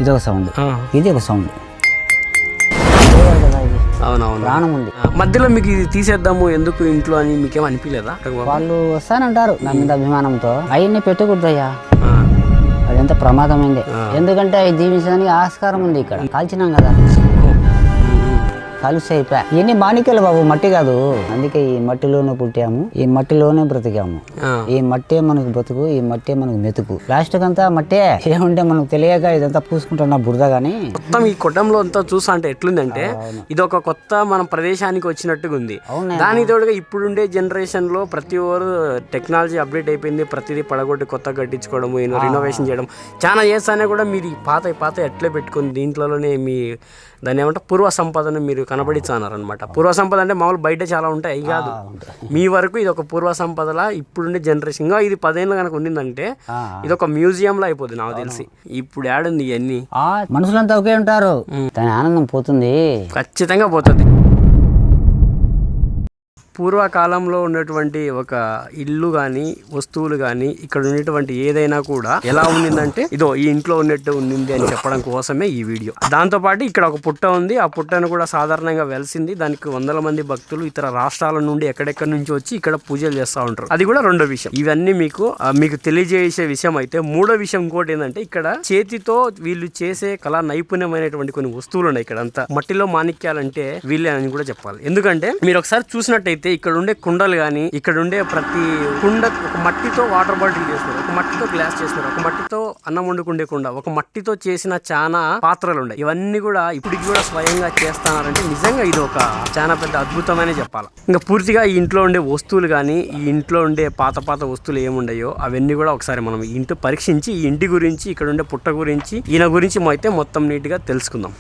ఇది ఒక సౌండ్, ఇది ఒక సౌండ్. అవునవును, ప్రాణం ఉంది. మధ్యలో మీకు ఇది తీసేద్దాము ఎందుకు ఇంట్లో అని మీకేం అనిపించలేదా? వాళ్ళు వస్తానంటారు నా మీద అభిమానంతో. అవన్నీ పెట్టకూడదయ్యా, అదంతా ప్రమాదమైంది. ఎందుకంటే అవి జీవించడానికి ఆస్కారం ఉంది. ఇక్కడ కాల్చినాం కదా, కలిసి అయిపోయా. ఇవన్నీ మాణిక్యాలు బాబు, మట్టి కాదు. అందుకే ఈ మట్టిలోనే పుట్టాము, ఈ మట్టిలోనే బ్రతికాము. ఈ మట్టే మనకు బ్రతుకు, ఈ మట్టే మనకు మెతుకు. ప్లాస్టిక్ అంతా మట్టే. ఏముంటే మనకు తెలియక ఇదంతా పూసుకుంటున్నా బురద. గానీ మొత్తం ఈ కుటుంబంలో అంతా చూసా అంటే ఎట్లుందంటే ఇది ఒక కొత్త మన ప్రదేశానికి వచ్చినట్టుగా ఉంది. దానికి తోడుగా ఇప్పుడుండే జనరేషన్ లో ప్రతి ఒక్కరు టెక్నాలజీ అప్డేట్ అయిపోయింది. ప్రతిదీ పడగొట్టి కొత్త కట్టించుకోవడం, రినోవేషన్ చేయడం చాలా చేస్తానే కూడా మీరు ఈ పాత ఎట్లే పెట్టుకుని దీంట్లోనే మీ దాన్ని ఏమంటే పూర్వ సంపదను మీరు కనబడిస్తారనమాట. పూర్వ సంపద అంటే మామూలు బయట చాలా ఉంటాయి, అవి కాదు. మీ వరకు ఇది ఒక పూర్వ సంపదలా ఇప్పుడుండే జనరేషన్. ఇంకా ఇది 10 ఏళ్ళు కనుక ఉండిందంటే ఇది ఒక మ్యూజియం లో అయిపోతుంది నాకు తెలిసి. ఇప్పుడు ఏడుంది ఇవన్నీ. మనుషులంతా ఒకే ఉంటారు, దాని ఆనందం పోతుంది, ఖచ్చితంగా పోతుంది. పూర్వకాలంలో ఉన్నటువంటి ఒక ఇల్లు కానీ వస్తువులు కానీ ఇక్కడ ఉన్నటువంటి ఏదైనా కూడా ఎలా ఉండిందంటే ఇదో ఈ ఇంట్లో ఉన్నట్టు ఉండింది అని చెప్పడం కోసమే ఈ వీడియో. దాంతోపాటు ఇక్కడ ఒక పుట్ట ఉంది. ఆ పుట్టను కూడా సాధారణంగా వెలిసింది. దానికి వందల మంది భక్తులు ఇతర రాష్ట్రాల నుండి ఎక్కడెక్కడి నుంచి వచ్చి ఇక్కడ పూజలు చేస్తూ ఉంటారు. అది కూడా రెండో విషయం. ఇవన్నీ మీకు తెలియజేసే విషయం అయితే, మూడో విషయం ఇంకోటి ఏంటంటే ఇక్కడ చేతితో వీళ్ళు చేసే కళా నైపుణ్యమైనటువంటి కొన్ని వస్తువులు ఉన్నాయి. ఇక్కడ అంతా మట్టిలో మాణిక్యాలంటే వీళ్ళే అని కూడా చెప్పాలి. ఎందుకంటే మీరు ఒకసారి చూసినట్టయితే ఇక్కడ ఉండే కుండలు కానీ, ఇక్కడ ఉండే ప్రతి కుండ ఒక మట్టితో వాటర్ బాటిల్ చేస్తున్నారు, ఒక మట్టితో గ్లాస్ చేస్తున్నారు, ఒక మట్టితో అన్నం వండుకుండే కుండ, ఒక మట్టితో చేసిన చాలా పాత్రలు ఉన్నాయి. ఇవన్నీ కూడా ఇప్పటికి కూడా స్వయంగా చేస్తున్నారంటే నిజంగా ఇది ఒక చాలా పెద్ద అద్భుతమైన చెప్పాలి. ఇంకా పూర్తిగా ఈ ఇంట్లో ఉండే వస్తువులు కానీ, ఈ ఇంట్లో ఉండే పాత వస్తువులు ఏముండయో అవన్నీ కూడా ఒకసారి మనం ఈ ఇంటి పరీక్షించి ఈ ఇంటి గురించి, ఇక్కడ ఉండే పుట్ట గురించి, ఈయన గురించి అయితే మొత్తం నీట్గా తెలుసుకుందాం.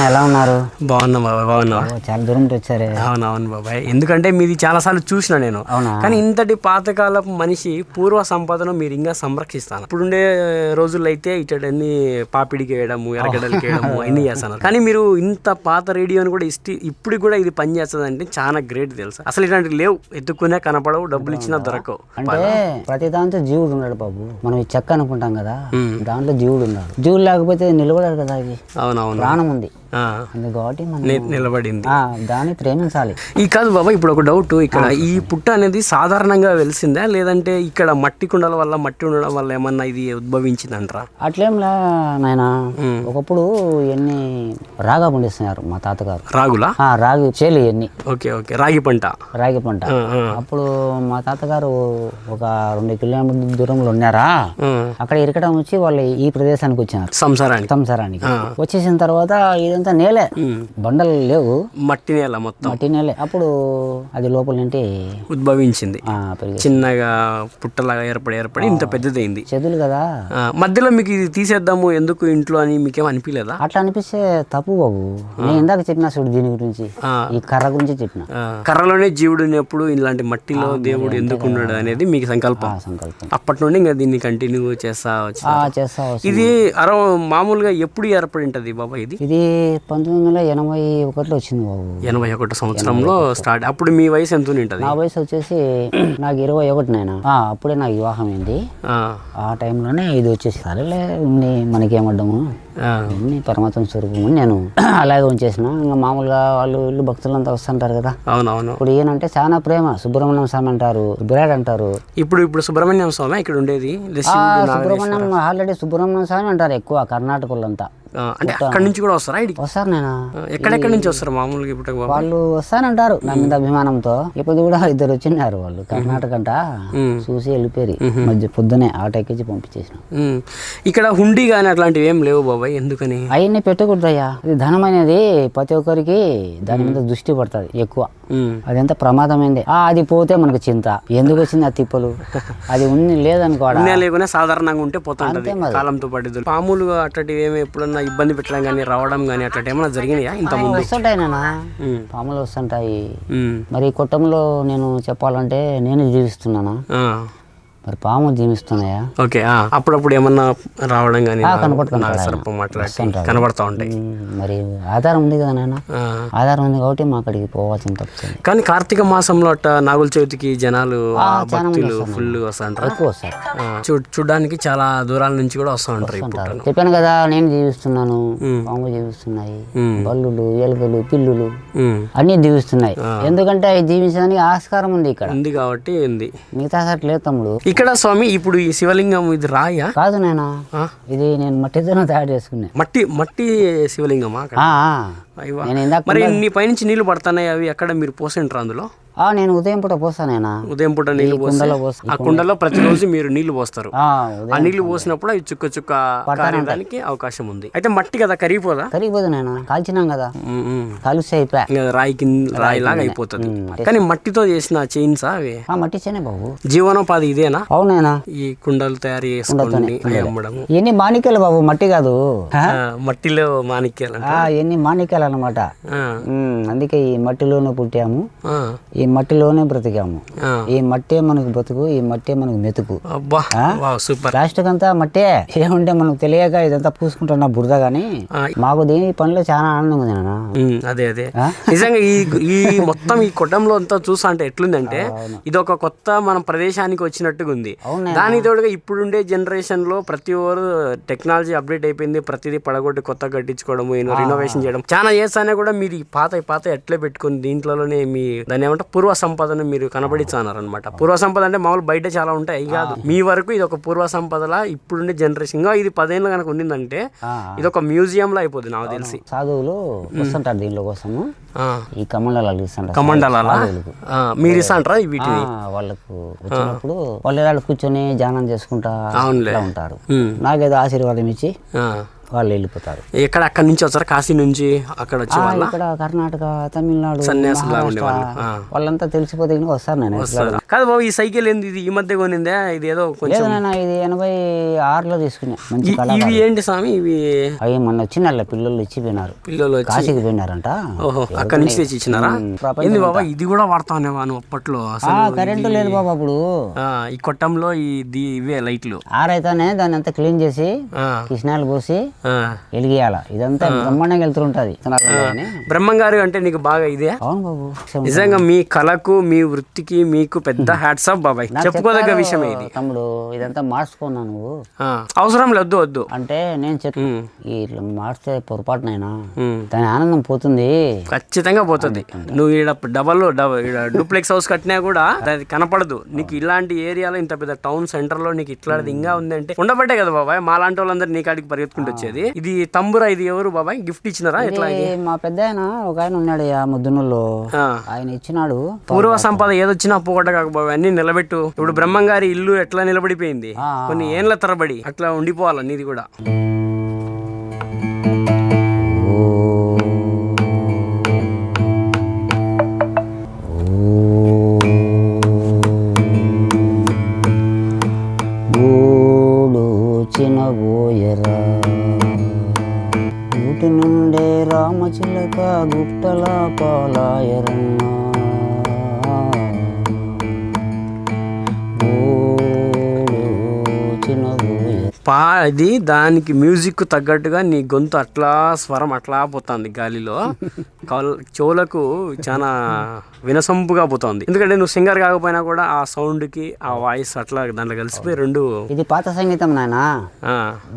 ఎలా ఉన్నారు? బాగున్నా బాబాయ్. బాగున్నా? చాలా దూరం వచ్చారే. అవునవును బాబాయ్, ఎందుకంటే మీది చాలా సార్లు చూసిన నేను. కానీ ఇంతటి పాతకాలపు మనిషి పూర్వ సంపదను మీరు ఇంకా సంరక్షిస్తాను. ఇప్పుడుండే రోజుల్లో అయితే ఇటన్నీ పాపిడికి వేయడము, ఎరగడలకి వేయడము అన్ని చేస్తాను. కానీ మీరు ఇంత పాత రేడియోని కూడా ఇప్పుడు కూడా ఇది పని చేస్తుంది అంటే చాలా గ్రేట్ తెలుసా. అసలు ఇలాంటివి లేవు, ఎత్తుకునే కనపడవు, డబ్బులు ఇచ్చినా దొరకవు. అంటే ప్రతి దాంతో జీవుడు ఉన్నాడు బాబు. మనం ఈ చెక్క అనుకుంటాం కదా, దాంట్లో జీవుడు ఉన్నాడు. జీవుడు లేకపోతే నిలబడారు కదా. అది అవునవును, ప్రాణం ఉంది కాబట్టి నిలబడింది. దాన్ని ప్రేమించాలి. ఈ కాదు బాబా, ఇప్పుడు ఒక డౌట్. ఇక్కడ ఈ పుట్ట అనేది సాధారణంగా వెలిసిందా, లేదంటే ఇక్కడ మట్టి కుండల వల్ల, మట్టి ఉండడం వల్ల ఏమన్నా ఇది ఉద్భవించిందంటారా? అట్లేంలా నాయన. ఒకప్పుడు ఎన్ని రాగా పండిస్తున్నారు మా తాతగారు. రాగులా? రాగి చేలు ఎన్ని. ఓకే ఓకే, రాగి పంట. అప్పుడు మా తాతగారు ఒక 2 కిలోమీటర్ల దూరంలో ఉన్నారా, అక్కడ ఇరకడం వచ్చి వాళ్ళు ఈ ప్రదేశానికి వచ్చినారు సంసారానికి. వచ్చేసిన తర్వాత ఇదంతా నేలే, బండలు లేవు, మట్టి నేల, మొత్తం మట్టి నేలే. అప్పుడు అది లోపల నుండి ఉద్భవించింది, చిన్నగా పుట్టలాగా ఏర్పడి ఇంత పెద్దదైంది. చెదులు కదా. మధ్యలో మీకు ఇది తీసేద్దాము ఎందుకు ఇంట్లో అని మీకేం అనిపించలేదా? అట్లా అనిపిస్తే తప్పు బాబు. నేను ఇందాక చెప్పిన చూడు దీని గురించి, ఈ కర్ర గురించి చెప్పిన. కర్రలోనే జీవుడు ఉన్నప్పుడు ఇలాంటి మట్టిలో దేవుడు ఎందుకు ఉన్నాడు అనేది మీకు సంకల్పం. అప్పటి నుండి ఇంకా దీన్ని కంటిన్యూ చేస్తా. ఇది మామూలుగా ఎప్పుడు ఏర్పడి ఉంటది బాబా? ఇది 1981లో వచ్చింది బాబు. 81 సంవత్సరంలో స్టార్ట్. అప్పుడు మీ వయసు ఎంత ఉంటది? నా వయసు వచ్చేసి నాకు 21 నాయన. అప్పుడే నాకు వివాహం అయింది. ఆ టైంలోనే ఇది వచ్చేసి సరేలే ఉంది, మనకేమడ్డము, పరమాత్మ స్వరూపం అని నేను అలాగే ఉంచేసిన. ఇంకా మామూలుగా వాళ్ళు ఇల్లు భక్తులంతా వస్తుంటారు కదా. అవునవును. ఇప్పుడు ఈయనంటే చాలా ప్రేమ. సుబ్రహ్మణ్యం స్వామి అంటారు, బిరాడ్ అంటారు. ఇప్పుడు సుబ్రహ్మణ్యం స్వామి ఇక్కడ ఉండేది. సుబ్రహ్మణ్యం ఆల్రెడీ సుబ్రహ్మణ్యం స్వామి అంటారు ఎక్కువ కర్ణాటకలంతా. అంటే అక్కడ నుంచి కూడా వస్తారా? వస్తారు నేను. ఎక్కడెక్కడి నుంచి వస్తారు మామూలుగా? ఇప్పుడు వాళ్ళు వస్తానంటారు నా మీద అభిమానంతో. ఇప్పుడు కూడా 2 వచ్చినారు వాళ్ళు కర్ణాటక అంట, చూసి వెళ్ళిపోయి మధ్య పొద్దునే ఆటో ఎక్కించి పంపించేసిన. ఇక్కడ హుండీ గానీ అట్లాంటివి ఏం లేవు బాబాయ్, ఎందుకని? అవన్నీ పెట్టకూడదయ్యా. ఇది ధనం అనేది ప్రతి ఒక్కరికి దాని మీద దృష్టి పడుతుంది ఎక్కువ. అదంత ప్రమాదమైంది. అది పోతే మనకు చింత, ఎందుకు వచ్చింది ఆ తిప్పలు. అది ఉంది లేదనుకోవడం లేకునే సాధారణంగా ఉంటే పోతుంటది కాలంతో పాటు. మామూలుగా అట్లాంటివి ఏమి ఎప్పుడన్నా ఇబ్బంది పెట్టడం కానీ, రావడం కానీ అట్లాంటి ఏమన్నా జరిగినాయా ఇంత ముందు? వస్తుంటాయి నాన్న, పాములు వస్తుంటాయి. మరి కుటుంబంలో నేను చెప్పాలంటే నేను జీవిస్తున్నానా, మరి పాము జీవిస్తున్నాయా? ఓకే, అప్పుడప్పుడు ఏమన్నా రావడం కానీ కనపడుతుంటాడు సర్పం మాట్లాడి కనబడతా ఉంటాయి. మరి ఆధారం ఉంది కదా నాయన, ఆధారం ఉంది కాబట్టి మా అక్కడికి పోవాల్సిన తప్పుతుంది. కానీ కార్తీక మాసంలో అట్ట నాగుల చవితికి జనాలు భక్తులు ఫుల్ వస్తుంటారు, ఎక్కువ వస్తారు. చూడడానికి చాలా దూరాల నుంచి కూడా వస్తూ ఉంటారు. ఇప్పుడు చెప్పాను కదా, నేను జీవిస్తున్నాను, పాము జీవిస్తున్నాయి, బల్లులు, ఎలుకలు, పిల్లులు అన్ని జీవిస్తున్నాయి. ఎందుకంటే అవి జీవించడానికి ఆస్కారం ఉంది ఇక్కడ ఉంది కాబట్టి ఉంది, మిగతా సార్ లేదు తమ్ముడు. ఇక్కడ స్వామి ఇప్పుడు ఈ శివలింగం ఇది రాయా? కాదు నాయనా, ఇది నేను మట్టితోనే తయారు చేసుకున్నా. మట్టి శివలింగమా? మరి నీ పైనుంచి నీళ్లు పడుతున్నాయి, అవి ఎక్కడ మీరు పోసింటారు అందులో? నేను ఉదయం పూట పోస్తానేనా, ఉదయం పూట నీళ్లు పోసి ఆ కుండలో ప్రతిరోజు మీరు నీళ్లు పోస్తారు. ఆ నీళ్లు పోసినప్పుడు అవి చుక్క చుక్క కారడానికి అవకాశం ఉంది. అయితే మట్టి కదా, కరిగిపోదా? కరిగిపోదు నాయన, కాల్చినాం కదా, కాలుస్తే అయిపోయా, రాయిలాగా అయిపోతుంది. కానీ మట్టితో చేసిన చైన్స్ అవి మట్టి చేనే బాబు. జీవనోపాధి ఇదేనా? అవునైనా, ఈ కుండలు తయారు చేసుకొని అమ్మడం. ఎన్ని మాణిక్యాలు బాబు, మట్టి కాదు, మట్టిలో మాణిక్యాలు, ఎన్ని మాణిక్యాలు అన్నమాట. అందుకే ఈ మట్టిలోనే పుట్టాము, ఈ మట్టిలోనే బ్రతికాము. ఈ మట్టే మనకు బతుకు, ఈ మట్టే మనకు మెతుకు. లాస్ట్ కంతా మట్టే. ఏముంటే మనకు తెలియక ఇదంతా పూసుకుంటున్నా బురద, గానీ మాకు దీని పనిలో చాలా ఆనందంగా ఉంది నాన్న. అదే నిజంగా ఈ మొత్తం ఈ కుటుంబంలో అంతా చూసా అంటే ఎట్లుందంటే ఇది ఒక కొత్త మన ప్రదేశానికి వచ్చినట్టుగా ఉంది. దానికి తోడుగా ఇప్పుడుండే జనరేషన్ లో ప్రతి ఒక్కరు టెక్నాలజీ అప్డేట్ అయిపోయింది, ప్రతిదీ పడగొట్టి కొత్త కట్టించుకోవడం, రినోవేషన్ చేయడం చాలా చేస్తానే కూడా మీరు ఈ పాత ఎట్లే పెట్టుకుని దీంట్లోనే మీ దాన్ని ఏమంటే పూర్వ సంపదను మీరు కనబడిస్తున్నారు అనమాట. పూర్వ సంపద అంటే మామూలు బయట చాలా ఉంటాయి, అవి కాదు. మీ వరకు ఇది ఒక పూర్వ సంపదలా ఇప్పుడుండే జనరేషన్ ఇంకా ఇది 10 ఏళ్ళు కనుక ఉండిందంటే ఇది ఒక మ్యూజియం లో అయిపోద్ది నాకు తెలిసి. సాధువులు వస్తుంటారు దీనిలో కోసము, ఈ కమండలాలు ఇస్తుంటారు. కమండలాలా మీరు ఇస్తాంటారా వీటిని? వాళ్ళకు వచ్చినప్పుడు వాళ్ళు కూర్చొని ధ్యానం చేసుకుంటా ఉంటారు. నాకేదో ఆశీర్వాదం ఇచ్చి వాళ్ళు వెళ్ళిపోతారు. అక్కడి నుంచి వచ్చారు? కాశీ నుంచి అక్కడ వచ్చి ఇక్కడ కర్ణాటక, తమిళనాడు వాళ్ళంతా తెలిసిపోతే వస్తారు. నేను కాదు బాబు, ఈ సైకిల్ ఏంది ఇది ఈ మధ్య కొనిందే? ఇది ఏదో కొంచెం ఇది 86లో తీసుకున్నా. ఇవి ఏంటి స్వామి? ఇవి అవి మొన్న వచ్చిన పిల్లలు ఇచ్చిపోయినారు, పిల్లలు కాశీకి పోయినారంట. ఓహో, అక్కడి నుంచి తెచ్చి ఇచ్చినారా? ఏంది బాబా, ఇది కూడా వాడతానేవా నువ్వు అప్పట్లో? కరెంటు లేదు బాబా అప్పుడు. ఈ కొట్టంలో ఇవే లైట్లు ఆరైతేనే దాన్ని అంతా క్లీన్ చేసి కిష్ణాలు పోసి వెలిగియాల. ఇదంతా బ్రహ్మాండంగా వెళ్తుంటది. బ్రహ్మంగారు అంటే నీకు బాగా ఇదే? అవును బాబు, నిజంగా మీ కళకు, మీ వృత్తికి మీకు పెద్ద హ్యాట్స్ ఆఫ్ బాబాయ్. చెప్పుకోదగ్గ విషయం ఇది. తమ్ముడు ఇదంతా మార్చుకున్నా నువ్వు, అవసరం లేదు వద్దు అంటే నేను ఇట్లా మార్చితే పొరపాటునైనా దాని ఆనందం పోతుంది. ఖచ్చితంగా పోతుంది. నువ్వు డూప్లెక్స్ హౌస్ కట్టినా కూడా అది కనపడదు నీకు. ఇలాంటి ఏరియాలో ఇంత పెద్ద టౌన్ సెంటర్ లో నీకు ఇట్లాంటిది ఇంకా ఉందంటే ఉండబట్టే కదా బాబాయ్ మా లాంటి వాళ్ళందరూ నీ కాడికి పరిగెత్తుకుంటూ వచ్చేది. ఇది తంబురా, ఇది ఎవరు బాబాయ్ గిఫ్ట్ ఇచ్చినారా? మా పెద్ద ఒక ఆయన ఉన్నాడు ముద్దునూరులో, ఆయన ఇచ్చినాడు. పూర్వ సంపద ఏదొచ్చినా పోగొట్ట కాకపోయి అన్ని నిలబెట్టు. ఇప్పుడు బ్రహ్మంగారి ఇల్లు ఎట్లా నిలబడిపోయింది, కొన్ని ఏళ్ల తరబడి అట్లా ఉండిపోవాలి నీది కూడా. ఊటి నుండే రామచిలక గుట్టల పాలాయరన్నా, అది దానికి మ్యూజిక్ తగ్గట్టుగా నీ గొంతు అట్లా స్వరం అట్లా పోతుంది గాలిలో. చెవులకు చాలా వినసొంపుగా పోతుంది. ఎందుకంటే నువ్వు సింగర్ కాకపోయినా కూడా ఆ సౌండ్ కి ఆ వాయిస్ అట్లా దాంట్లో కలిసిపోయి రెండు. ఇది పాత సంగీతం నాయన,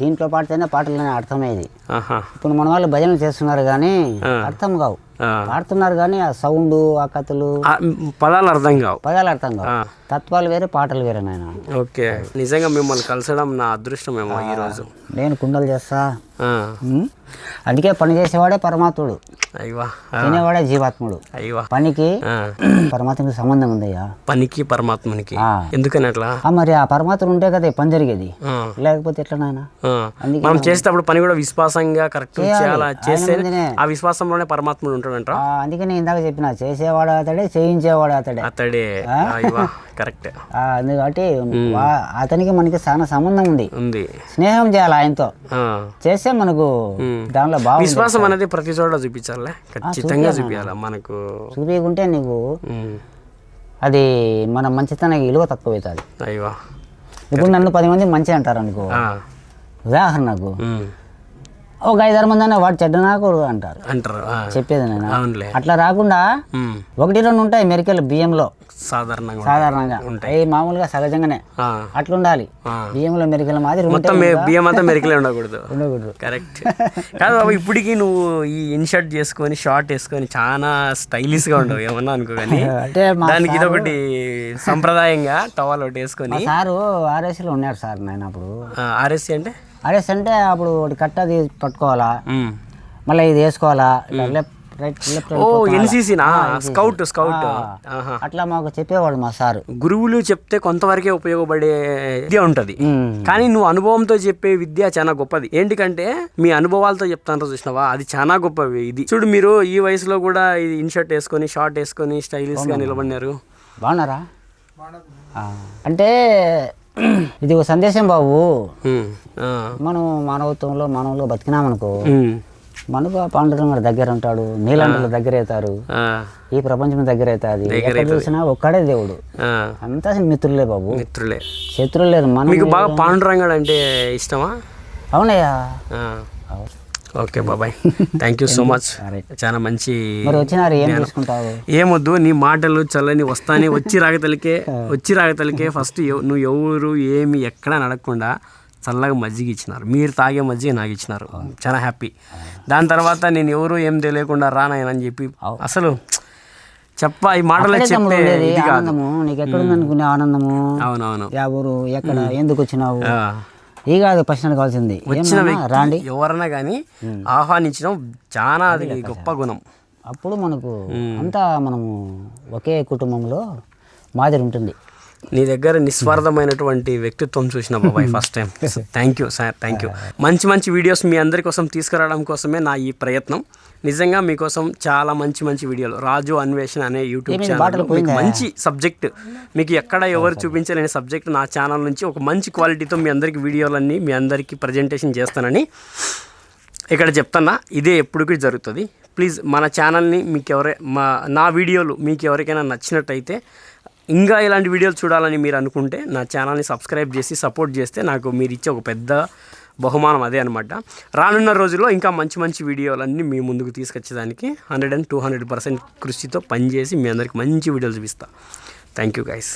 దీంట్లో పాడితేనే పాటలు అర్థమయ్యేది. ఇప్పుడు మన వాళ్ళు భజనలు చేస్తున్నారు కానీ అర్థం కావు, పాడుతున్నారు కానీ ఆ సౌండ్, ఆ కథలు, పదాలు అర్థం కావు. తత్వాలు వేరే, పాటలు వేరే నాయన. ఓకే, నిజంగా మిమ్మల్ని కలిసడం నా అదృష్టమేమో ఈ రోజు. నేను కుండలు చేస్తా, అందుకే పని చేసేవాడే పరమాత్ముడు, తినేవాడే జీవాత్ముడు. పనికి పరమాత్మకి సంబంధం ఉందయ్యా, పనికి పరమాత్మనికి. ఎందుకని అట్లా? మరి ఆ పరమాత్ముడు ఉంటే కదా పని జరిగేది, లేకపోతే ఎట్లా నాయన? మనం చేసేటప్పుడు పని కూడా విశ్వాసంగా కరెక్ట్ చేస్తే ఆ విశ్వాసంలోనే పరమాత్ముడు ఉంటాడంట. అందుకే నేను ఇందాక చెప్పిన, చేసేవాడు అతడే, చేయించేవాడు అతడే. కరెక్ట్. కాబట్టి అతనికి మనకి చాలా సంబంధం ఉంది. స్నేహం చేయాలి ఆయనతో, చేస్తే మనకు దానిలో బాగా విశ్వాసం అనేది ప్రతి చోట చూపించాలి, ఖచ్చితంగా చూపించాలి. మనకు చూపించుకుంటే నీకు అది మన మంచితనానికి విలువ తక్కువ అవుతుంది. ఇప్పుడు నన్ను 10 మంది మంచి అంటారు అనుకో, ఉదాహరణకు ఒక 5-6 మంది అన్న వాడు చెడ్డ నాకు అంటారు చెప్పేది నేను. అట్లా రాకుండా 1-2 ఉంటాయి మెరికలు బియ్యంలో సాధారణంగా ఉంటాయి, మామూలుగా సహజంగానే అట్లా ఉండాలి. బియ్యంలో మెరికల మాదిరి మొత్తం బియ్యం అంతా మెరికలే ఉండకూడదు. కరెక్ట్ కాదు బాబు, ఇప్పటికీ నువ్వు ఈ ఇన్షర్ట్ చేసుకొని షార్ట్ వేసుకొని చాలా స్టైలిష్ గా ఉండవు ఏమన్నా అనుకో, కానీ దానికి ఇదొకటి సంప్రదాయంగా టవల్ ఒకటి వేసుకొని. సారు ఆర్ఎస్లో ఉన్నాడు సార్. నేను అప్పుడు ఆర్ఎస్సీ అంటే అప్పుడు ఒకటి కట్టది పట్టుకోవాలా, మళ్ళీ ఇది వేసుకోవాలా, స్కౌట్ అట్లా మాకు చెప్పేవాడు మా సారు. గురువులు చెప్తే కొంతవరకే ఉపయోగపడే విద్య ఉంటది, కానీ నువ్వు అనుభవంతో చెప్పే విద్య చాలా గొప్పది. ఏంటికంటే మీ అనుభవాలతో చెప్తాను చూసినావా, అది చాలా గొప్పవి. ఇది చూడు, మీరు ఈ వయసులో కూడా ఇది ఇన్షర్ట్ వేసుకొని షార్ట్ వేసుకొని స్టైలిష్ గా నిలబడినారు. బాగున్నారా? అంటే ఇది ఒక సందేశం బాబు. మనం మానవులో బతికినామనుకో, మనకు పాండురంగ దగ్గర ఉంటాడు, నీలంటల దగ్గర అవుతారు, ఈ ప్రపంచం దగ్గర అవుతుంది. ఎక్కడ చూసినా ఒక్కడే దేవుడు, అంతా మిత్రులే బాబు, శత్రులు లేదు. మీకు బాగా పాండురంగడు అంటే ఇష్టమా? అవునయ్యా. ఓకే బాబాయ్, థ్యాంక్ యూ సో మచ్. చాలా మంచి. ఏమొద్దు, నీ మాటలు చల్లని వస్తానే వచ్చి రాగతలికే ఫస్ట్ నువ్వు ఎవరు ఏమి ఎక్కడా నడకుండా చల్లగా మజ్జిగ ఇచ్చినారు. మీరు తాగే మజ్జిగ నాకు ఇచ్చినారు, చాలా హ్యాపీ. దాని తర్వాత నేను ఎవరు ఏం తెలియకుండా రానాయనని చెప్పి అసలు ఈ మాటలు చెప్పే ఆనందము నీకు ఎక్కడుందనుకునే ఆనందము. అవునవును. ఎవరు ఎక్కడ ఎందుకు వచ్చినావు ఈ కాదు ప్రశ్న కావాల్సింది. వచ్చిన రాండి ఎవరన్నా కానీ ఆహ్వానించడం చాలా అది గొప్ప గుణం. అప్పుడు మనకు అంతా మనము ఒకే కుటుంబంలో మాదిరి ఉంటుంది. నీ దగ్గర నిస్వార్థమైనటువంటి వ్యక్తిత్వం చూసిన బాబాయ్ first time. Thank you sir, thank you. మంచి మంచి వీడియోస్ మీ అందరి కోసం తీసుకురావడం కోసమే నా ఈ ప్రయత్నం. నిజంగా మీకోసం చాలా మంచి వీడియోలు రాజు అన్వేషణ అనే యూట్యూబ్ ఛానల్, మంచి సబ్జెక్ట్, మీకు ఎక్కడ ఎవరు చూపించలేని సబ్జెక్ట్ నా ఛానల్ నుంచి ఒక మంచి క్వాలిటీతో మీ అందరికి వీడియోలన్నీ మీ అందరికీ ప్రజెంటేషన్ చేస్తానని ఇక్కడ చెప్తున్నా. ఇదే ఎప్పటికీ జరుగుతుంది. ప్లీజ్ మన ఛానల్ని నా వీడియోలు మీకు ఎవరికైనా నచ్చినట్టయితే, ఇంకా ఇలాంటి వీడియోలు చూడాలని మీరు అనుకుంటే నా ఛానల్ని సబ్స్క్రైబ్ చేసి సపోర్ట్ చేస్తే నాకు మీరు ఇచ్చే ఒక పెద్ద బహుమానం అదే అనమాట. రానున్న రోజుల్లో ఇంకా మంచి వీడియోలన్నీ మీ ముందుకు తీసుకొచ్చేదానికి 100% కృషితో పనిచేసి మీ అందరికి మంచి వీడియోలు చూపిస్తా. Thank you guys.